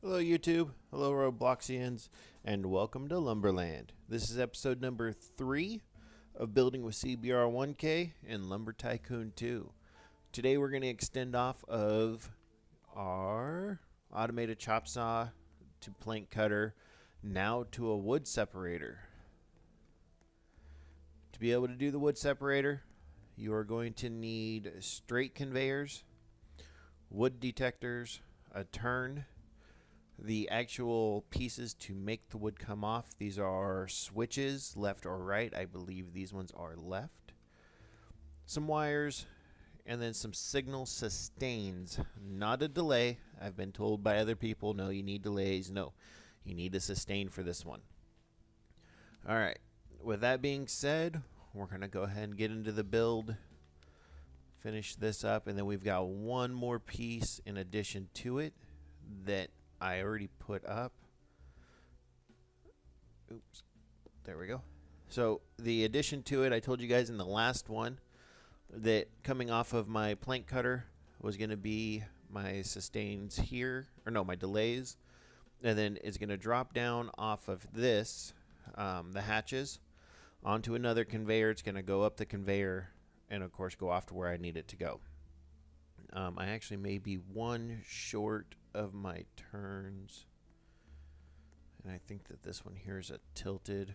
Hello YouTube, hello Robloxians, and welcome to Lumberland. This is episode number 3 of Building with CBR1K and Lumber Tycoon 2. Today we're going to extend off of our automated chop saw to plank cutter, now to a wood separator. To be able to do the wood separator, you are going to need straight conveyors, wood detectors, a turn, the actual pieces to make the wood come off. These are switches, left or right. I believe these ones are left. Some wires, and then some signal sustains. Not a delay. I've been told by other people, no, you need delays. No, you need a sustain for this one. Alright, with that being said, we're going to go ahead and get into the build. Finish this up, and then we've got one more piece in addition to it that I already put up. Oops, there we go. So the addition to it, I told you guys in the last one that coming off of my plank cutter was going to be my sustains here, or no, my delays, and then it's going to drop down off of this, the hatches, onto another conveyor. It's going to go up the conveyor and of course go off to where I need it to go. I actually may be one short of my turns, and I think that this one here is a tilted.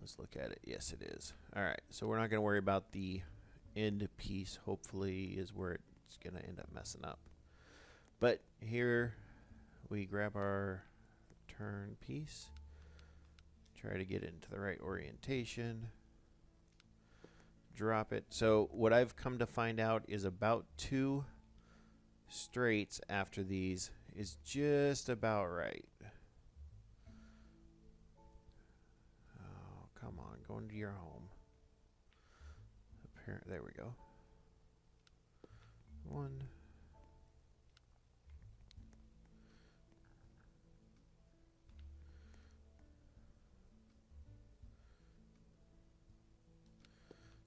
Let's look at it. Yes, it is. Alright, so we're not going to worry about the end piece. Hopefully is where it's going to end up messing up. But here we grab our turn piece, try to get it into the right orientation, drop it. So what I've come to find out is about 2 straights after these is just about right. Oh, come on, go into your home. There we go. 1.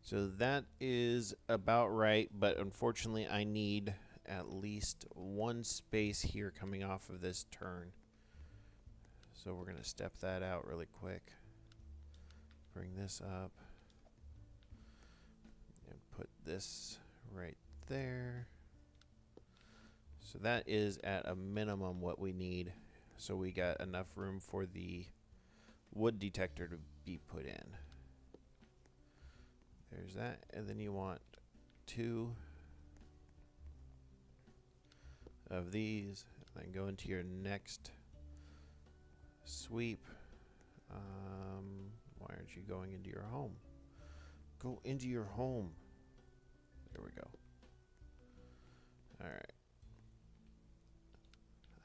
So that is about right, but unfortunately I need at least one space here coming off of this turn. So we're going to step that out really quick. Bring this up. And put this right there. So that is at a minimum what we need. So we got enough room for the wood detector to be put in. There's that, and then you want 2 of these, and then go into your next sweep. Why aren't you going into your home? Go into your home. There we go. Alright.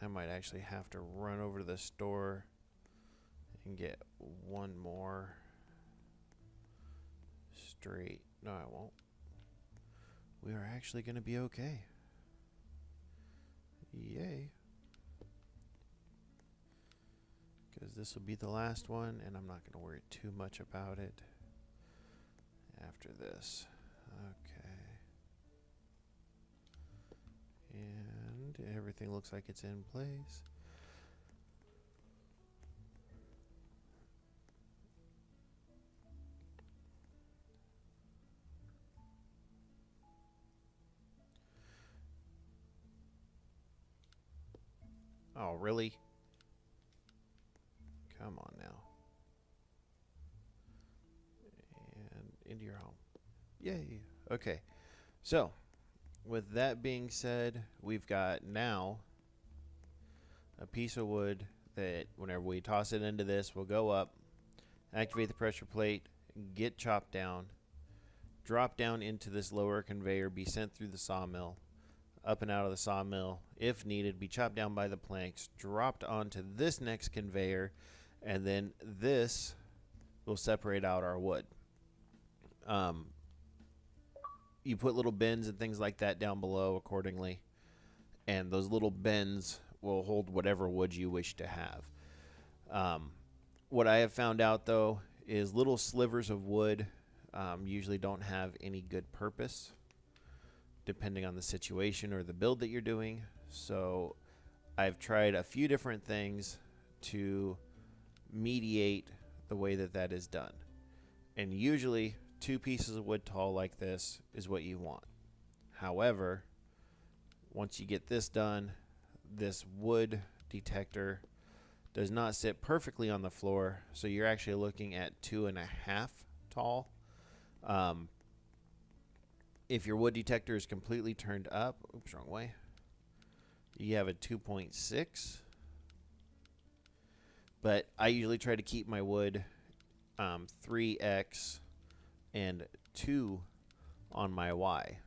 I might actually have to run over to the store and get one more straight. No, I won't. We are actually going to be okay. Yay. Because this will be the last one, and I'm not going to worry too much about it after this. Okay. And everything looks like it's in place. Oh, really? Come on now. And into your home. Yay. Okay. So, with that being said, we've got now a piece of wood that whenever we toss it into this, will go up, activate the pressure plate, get chopped down, drop down into this lower conveyor, be sent through the sawmill, up and out of the sawmill, if needed, be chopped down by the planks, dropped onto this next conveyor, and then this will separate out our wood. You put little bins and things like that down below accordingly, and those little bins will hold whatever wood you wish to have. What I have found out though is little slivers of wood usually don't have any good purpose depending on the situation or the build that you're doing. So I've tried a few different things to mediate the way that that is done. And usually 2 pieces of wood tall like this is what you want. However, once you get this done, this wood detector does not sit perfectly on the floor, so you're actually looking at 2.5 tall. If your wood detector is completely turned up, oops, wrong way, you have a 2.6. But I usually try to keep my wood 3x and 2 on my Y.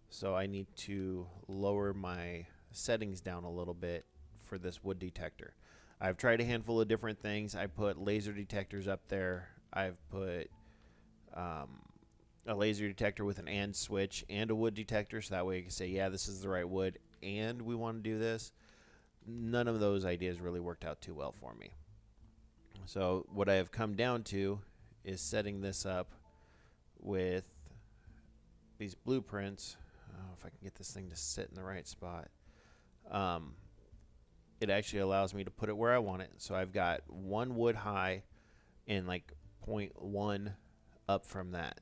So I need to lower my settings down a little bit for this wood detector. I've tried a handful of different things. I put laser detectors up there. I've put a laser detector with an AND switch and a wood detector, so that way I can say, yeah, this is the right wood and we want to do this. None of those ideas really worked out too well for me. So what I have come down to is setting this up with these blueprints. Oh, if I can get this thing to sit in the right spot. It actually allows me to put it where I want it. So I've got 1 wood high and like 0.1 up from that.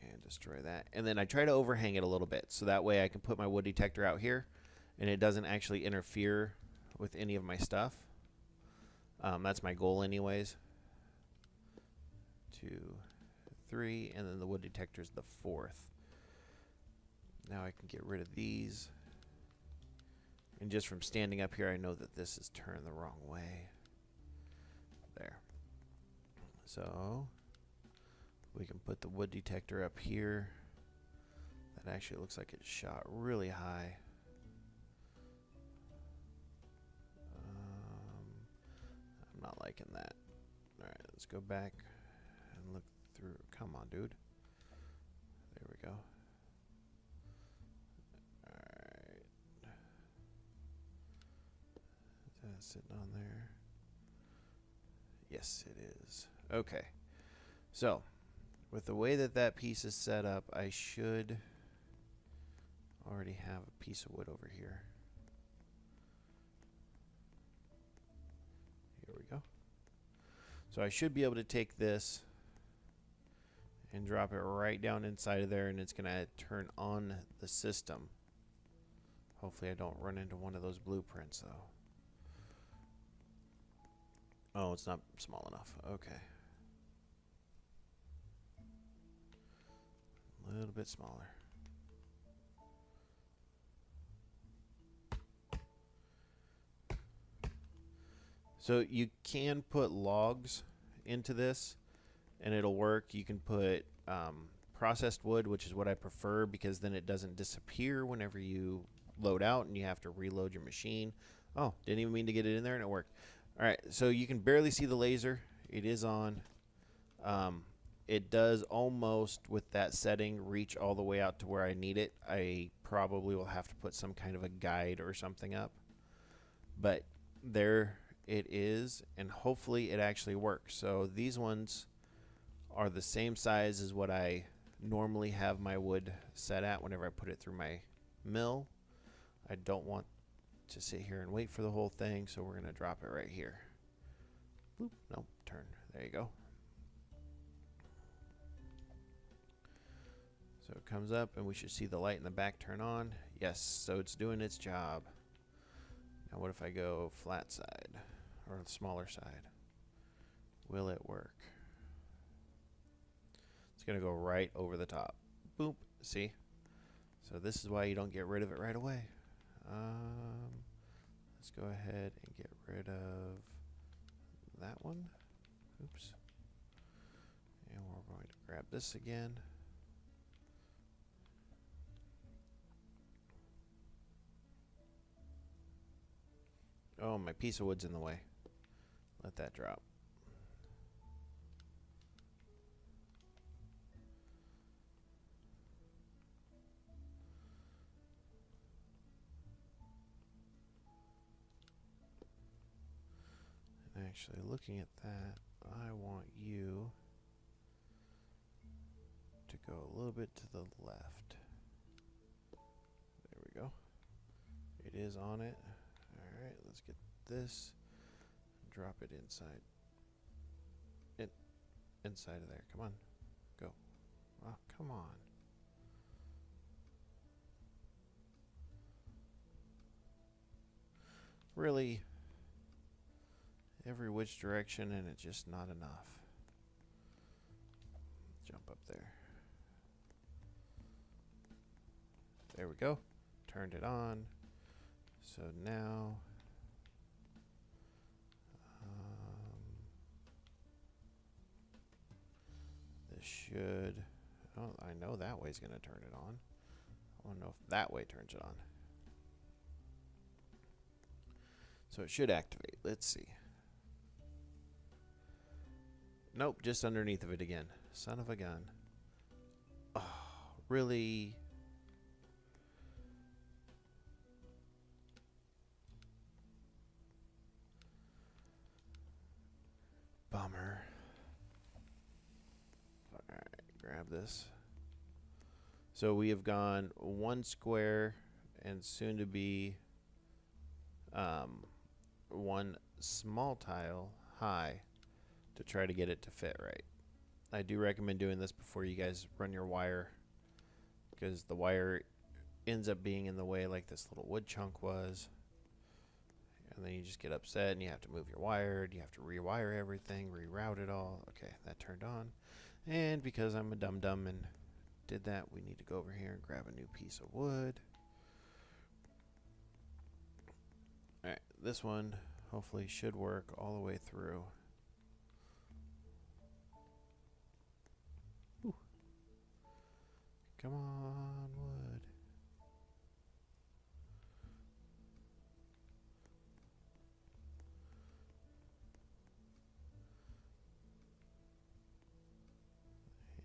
And destroy that. And then I try to overhang it a little bit, so that way I can put my wood detector out here and it doesn't actually interfere with any of my stuff. That's my goal anyways. 2, 3, and then the wood detector is the 4th. Now I can get rid of these. And just from standing up here, I know that this is turned the wrong way. There. So we can put the wood detector up here. That actually looks like it's shot really high. I'm not liking that. Alright, let's go back and look through. Come on, dude. There we go. Alright. Is that sitting on there? Yes, it is. Okay. So, with the way that that piece is set up, I should already have a piece of wood over here. Here we go. So I should be able to take this and drop it right down inside of there, and it's going to turn on the system. Hopefully I don't run into one of those blueprints though. Oh, it's not small enough. Okay. A little bit smaller. So you can put logs into this and it'll work. You can put processed wood, which is what I prefer, because then it doesn't disappear whenever you load out and you have to reload your machine. Oh, didn't even mean to get it in there and it worked. All right, so you can barely see the laser. It is on. It does almost, with that setting, reach all the way out to where I need it. I probably will have to put some kind of a guide or something up. But there it is, and hopefully it actually works. So these ones are the same size as what I normally have my wood set at whenever I put it through my mill. I don't want to sit here and wait for the whole thing, so we're going to drop it right here. Boop, nope, turn. There you go. So it comes up, and we should see the light in the back turn on. Yes, so it's doing its job. Now what if I go flat side, or the smaller side? Will it work? It's going to go right over the top. Boop, see? So this is why you don't get rid of it right away. Let's go ahead and get rid of that one. Oops. And we're going to grab this again. Oh, my piece of wood's in the way. Let that drop. And actually, looking at that, I want you to go a little bit to the left. There we go. is on it. Alright, let's get this. Drop it inside. Inside of there. Come on. Go. Oh, come on. Really? Every which direction, and it's just not enough. Jump up there. There we go. Turned it on. So now this should, oh, I know that way's going to turn it on. I want to know if that way turns it on. So it should activate. Let's see. Nope, just underneath of it again. Son of a gun. Oh, really? Bummer. Alright, grab this. So we have gone 1 square and soon to be 1 small tile high to try to get it to fit right. I do recommend doing this before you guys run your wire, because the wire ends up being in the way like this little wood chunk was. And then you just get upset and you have to move your wire. You have to rewire everything, reroute it all. Okay, that turned on. And because I'm a dum-dum and did that, we need to go over here and grab a new piece of wood. Alright, this one hopefully should work all the way through. Ooh. Come on, wood.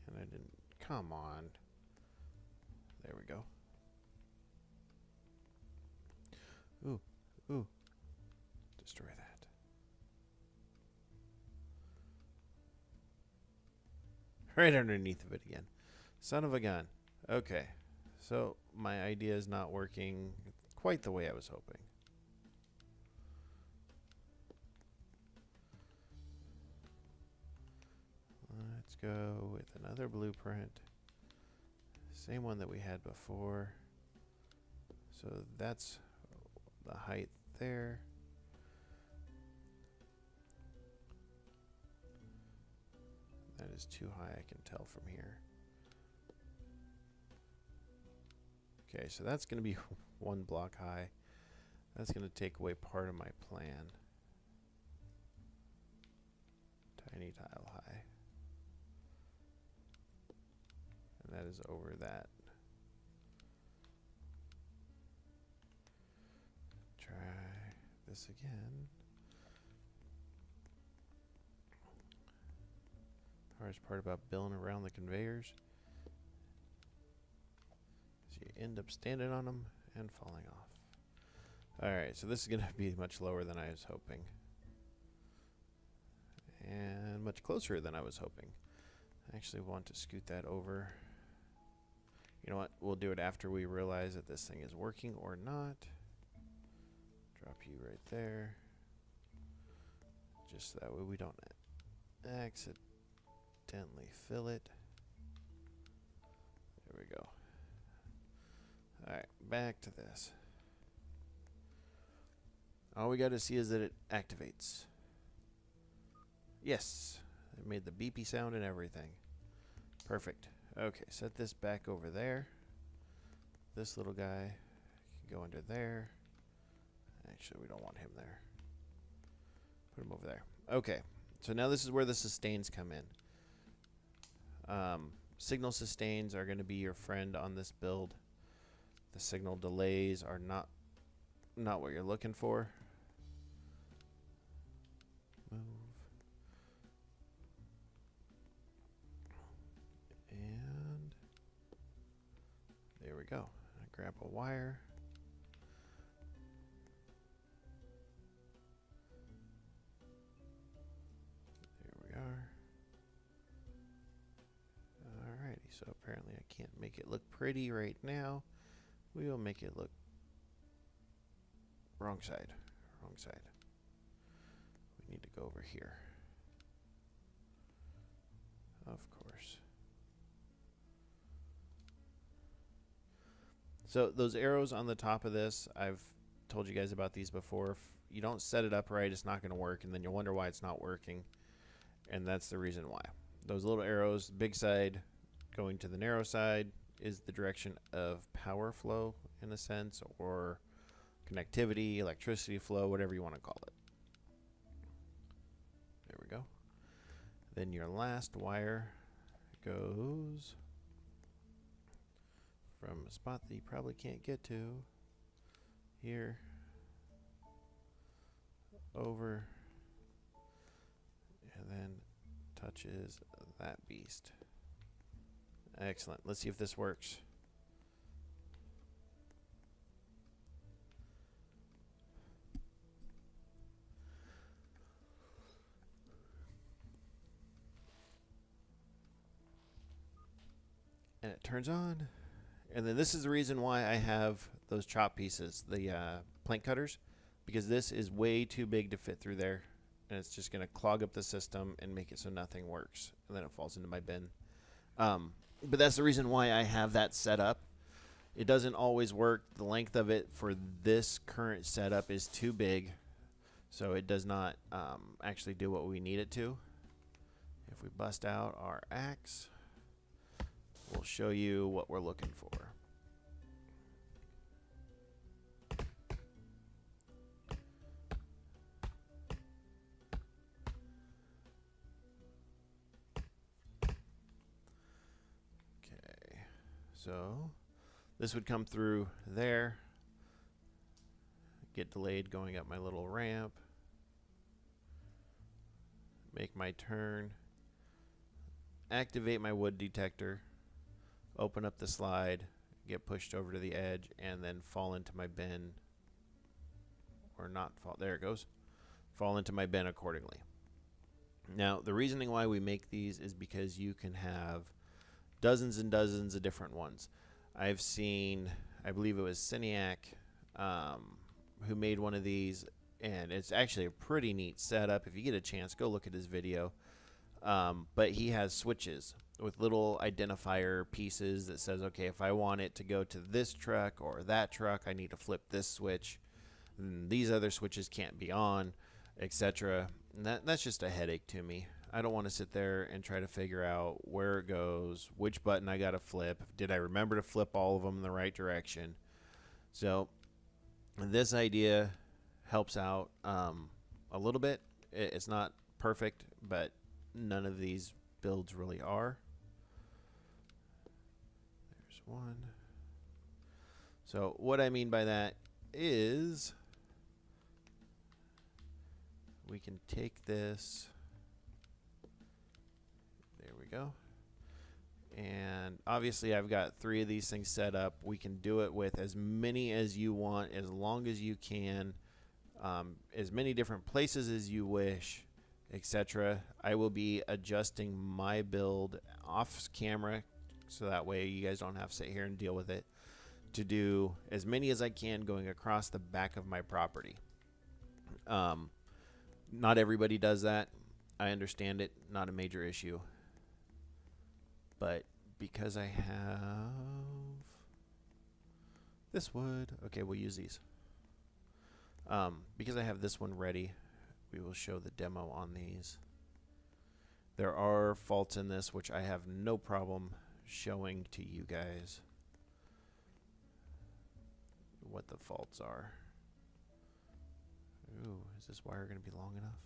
And I didn't. Come on. There we go. Ooh, ooh. Destroy that. Right underneath of it again. Son of a gun. Okay. So my idea is not working quite the way I was hoping. Let's go with another blueprint. Same one that we had before. So that's the height there. That is too high, I can tell from here. Okay, so that's going to be 1 block high. That's going to take away part of my plan. Tiny tile high. And that is over that. Try this again. Hardest part about building around the conveyors is you end up standing on them and falling off. Alright, so this is going to be much lower than I was hoping. And much closer than I was hoping. I actually want to scoot that over. You know what? We'll do it after we realize that this thing is working or not. Drop you right there. Just that way we don't accidentally fill it. There we go. Alright, back to this. All we got to see is that it activates. Yes, it made the beepy sound and everything. Perfect. Okay, set this back over there. This little guy can go under there. Actually, we don't want him there. Put him over there. Okay, so now this is where the sustains come in. Signal sustains are going to be your friend on this build. The signal delays are not what you're looking for. Move. And there we go. I grab a wire. There we are. Alrighty, so apparently I can't make it look pretty right now. We will make it look wrong side. Wrong side. We need to go over here. Of course. So those arrows on the top of this, I've told you guys about these before. If you don't set it up right, it's not going to work, and then you'll wonder why it's not working. And that's the reason why. Those little arrows, big side going to the narrow side, is the direction of power flow in a sense, or connectivity, electricity flow, whatever you want to call it. There we go. Then your last wire goes from a spot that you probably can't get to here over, and then touches that beast. Excellent. Let's see if this works. And it turns on. And then this is the reason why I have those chop pieces, the plank cutters, because this is way too big to fit through there, and it's just going to clog up the system and make it so nothing works, and then it falls into my bin. But that's the reason why I have that set up. It doesn't always work. The length of it for this current setup is too big, so it does not actually do what we need it to. If we bust out our axe, we'll show you what we're looking for. Okay, so this would come through there, get delayed going up my little ramp, make my turn, activate my wood detector, open up the slide, get pushed over to the edge, and then fall into my bin. Or not fall, there it goes. Fall into my bin accordingly. Now, the reasoning why we make these is because you can have dozens and dozens of different ones. I've seen, I believe it was Ciniac, who made one of these, and it's actually a pretty neat setup. If you get a chance, go look at his video. But he has switches with little identifier pieces that says, okay, if I want it to go to this truck or that truck, I need to flip this switch. And these other switches can't be on, etc. And that's just a headache to me. I don't want to sit there and try to figure out where it goes, which button I got to flip. Did I remember to flip all of them in the right direction? So this idea helps out a little bit. It's not perfect, but none of these builds really are. There's one. So what I mean by that is we can take this, there we go, and obviously I've got 3 of these things set up. We can do it with as many as you want, as long as you can, as many different places as you wish, etc. I will be adjusting my build off camera, so that way you guys don't have to sit here and deal with it, to do as many as I can going across the back of my property. Not everybody does that. I understand it, not a major issue. But because I have this wood, okay, we'll use these. Because I have this one ready, we will show the demo on these. There are faults in this which I have no problem showing to you guys what the faults are. Ooh, is this wire going to be long enough?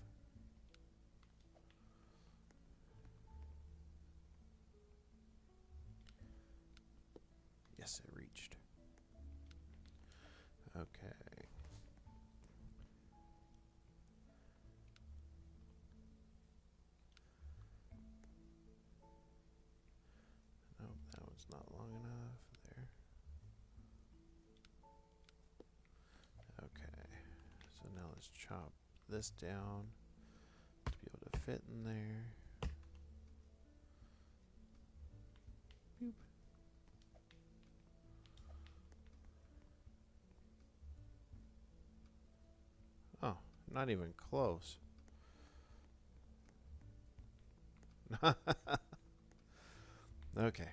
Yes, it reached. Okay. Nope, that one's not long enough. There. Okay. So now let's chop this down to be able to fit in there. Boop. Not even close. Okay.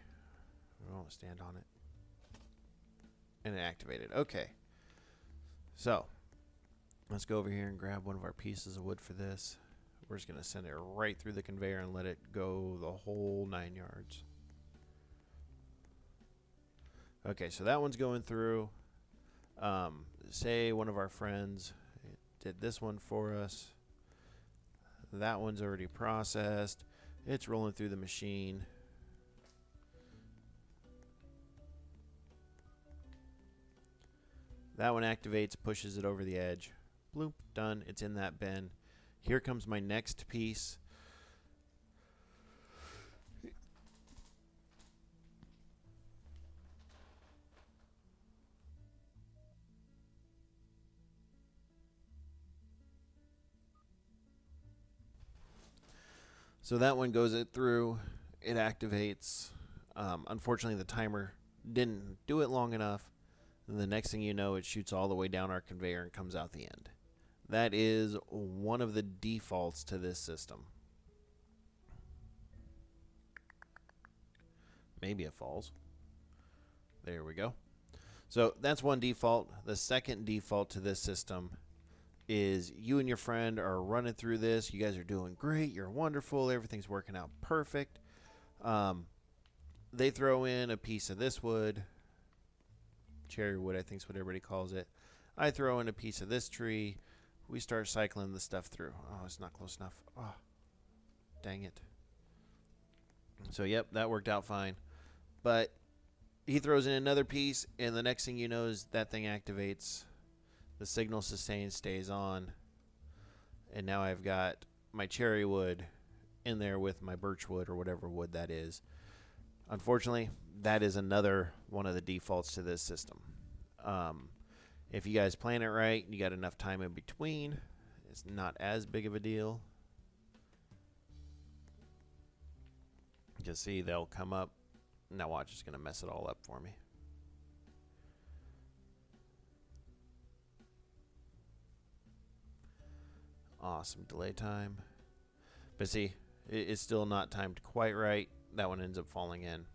We won't stand on it. And it activated. Okay. So, let's go over here and grab one of our pieces of wood for this. We're just going to send it right through the conveyor and let it go the whole 9 yards. Okay, so that one's going through. Say one of our friends did this one for us. That one's already processed. It's rolling through the machine. That one activates, pushes it over the edge. Bloop, done. It's in that bin. Here comes my next piece. So that one goes it through, it activates. Unfortunately, the timer didn't do it long enough. And the next thing you know, it shoots all the way down our conveyor and comes out the end. That is one of the defaults to this system. Maybe it falls. There we go. So that's one default. The second default to this system is you and your friend are running through this. You guys are doing great. You're wonderful. Everything's working out perfect. They throw in a piece of this wood. Cherry wood, I think is what everybody calls it. I throw in a piece of this tree. We start cycling the stuff through. Oh, it's not close enough. Oh, dang it. So, yep, that worked out fine. But he throws in another piece, and the next thing you know is that thing activates. The signal sustain stays on. And now I've got my cherry wood in there with my birch wood or whatever wood that is. Unfortunately, that is another one of the defaults to this system. If you guys plan it right, you got enough time in between, it's not as big of a deal. You can see they'll come up. Now watch, it's going to mess it all up for me. Awesome delay time. But see, it's still not timed quite right. That one ends up falling in.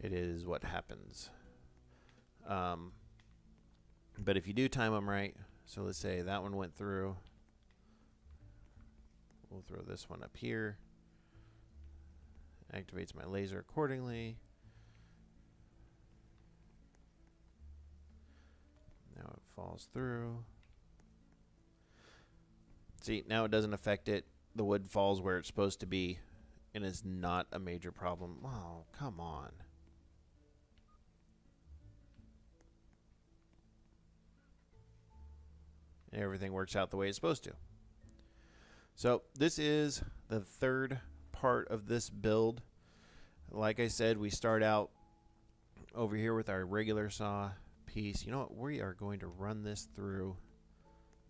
It is what happens. But if you do time them right, so let's say that one went through. We'll throw this one up here. Activates my laser accordingly. Now it falls through. See, now it doesn't affect it. The wood falls where it's supposed to be, and it's not a major problem. Oh, come on. And everything works out the way it's supposed to. So this is the third part of this build. Like I said, we start out over here with our regular saw piece. You know what? We are going to run this through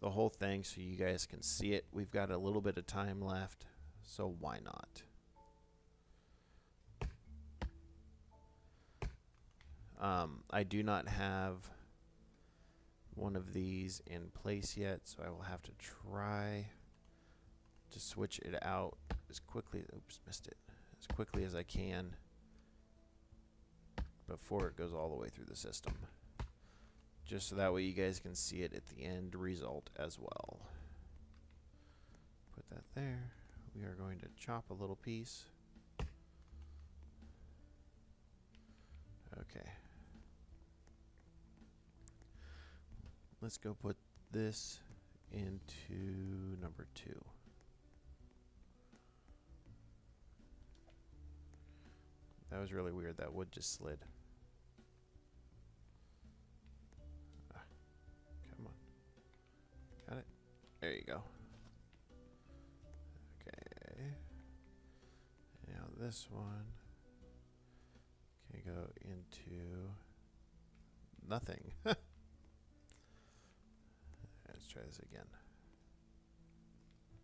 the whole thing so you guys can see it. We've got a little bit of time left, so why not? I do not have one of these in place yet, so I will have to try to switch it out as quickly, oops, missed it, as quickly as I can before it goes all the way through the system. Just so that way you guys can see it at the end result as well. Put that there. We are going to chop a little piece. Okay. Let's go put this into number 2. That was really weird. That wood just slid. Come on. Got it? There you go. Okay. Now this one can go into nothing. Let's try this again.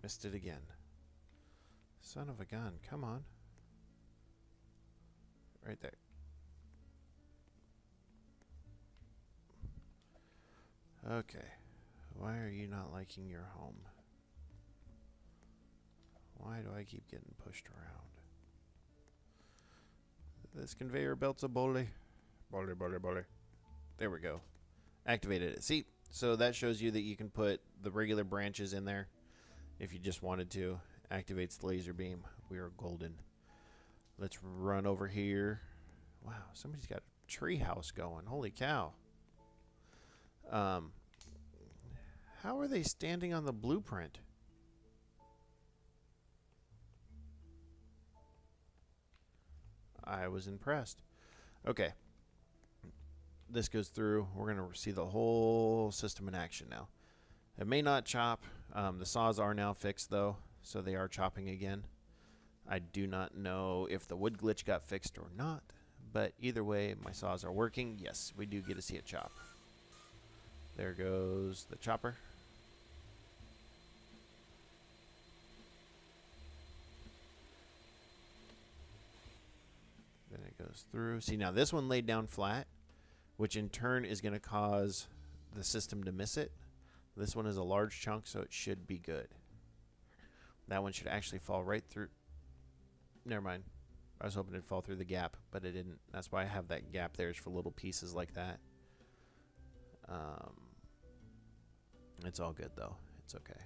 Missed it again. Son of a gun. Come on. Right there. Okay. Why are you not liking your home? Why do I keep getting pushed around? This conveyor belt's a bully. Bully, bully, bully. There we go. Activated it. See, so that shows you that you can put the regular branches in there if you just wanted to. Activates the laser beam. We are golden. Let's run over here. Wow, somebody's got a tree house going. Holy cow. How are they standing on the blueprint? I was impressed. Okay. This goes through. We're going to see the whole system in action now. It may not chop. The saws are now fixed, though, so they are chopping again. I do not know if the wood glitch got fixed or not, but either way, my saws are working. Yes, we do get to see it chop. There goes the chopper. Then it goes through. See, now this one laid down flat, which in turn is going to cause the system to miss it. This one is a large chunk, so it should be good. That one should actually fall right through. Never mind. I was hoping it'd fall through the gap, but it didn't. That's why I have that gap there, is for little pieces like that. It's all good, though. It's okay.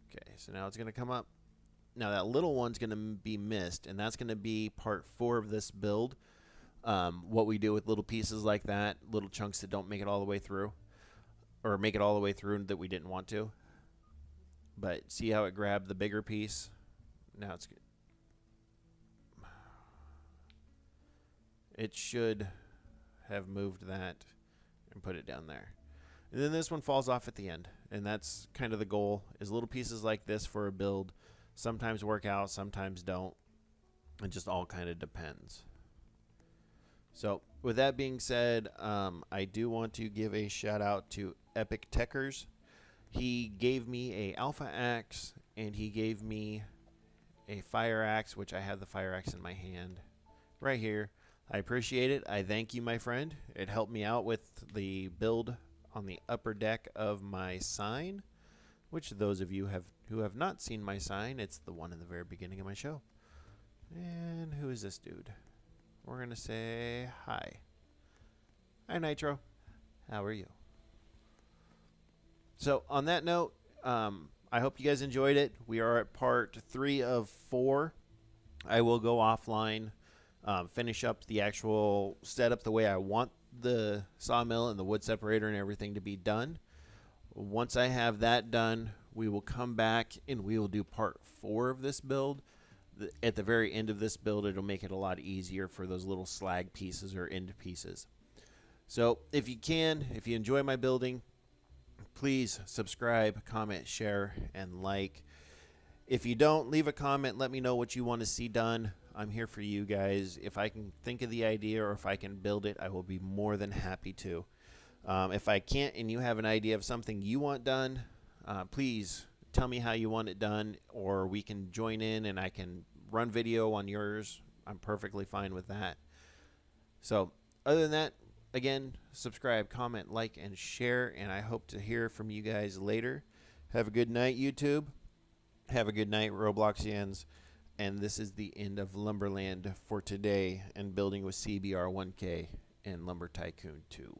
Okay, so now it's going to come up. Now that little one's going to be missed, and that's going to be part 4 of this build. What we do with little pieces like that, little chunks that don't make it all the way through, or make it all the way through that we didn't want to. But see how it grabbed the bigger piece? Now it's good. It should have moved that and put it down there. And then this one falls off at the end, and that's kind of the goal, is little pieces like this for a build sometimes work out, sometimes don't. It just all kind of depends. So with that being said, I do want to give a shout out to Epic Techers. He gave me a alpha axe, and he gave me a fire axe, which I have the fire axe in my hand right here. I appreciate it. I thank you, my friend. It helped me out with the build on the upper deck of my sign, which those of you who have not seen my sign, it's the one in the very beginning of my show. And who is this dude? We're going to say hi. Hi, Nitro. How are you? So on that note, I hope you guys enjoyed it. We are at part 3 of 4. I will go offline, finish up the actual setup the way I want the sawmill and the wood separator and everything to be done. Once I have that done, we will come back and we will do part 4 of this build. At the very end of this build, it'll make it a lot easier for those little slag pieces or end pieces. So if you enjoy my building, please subscribe, comment, share, and like. If you don't, leave a comment. Let me know what you want to see done. I'm here for you guys. If I can think of the idea or if I can build it, I will be more than happy to. If I can't and you have an idea of something you want done, please tell me how you want it done, or we can join in and I can run video on yours. I'm perfectly fine with that. So other than that, again, subscribe, comment, like, and share, and I hope to hear from you guys later. Have a good night, YouTube. Have a good night, Robloxians. And this is the end of Lumberland for today and building with CBR 1K and Lumber Tycoon 2.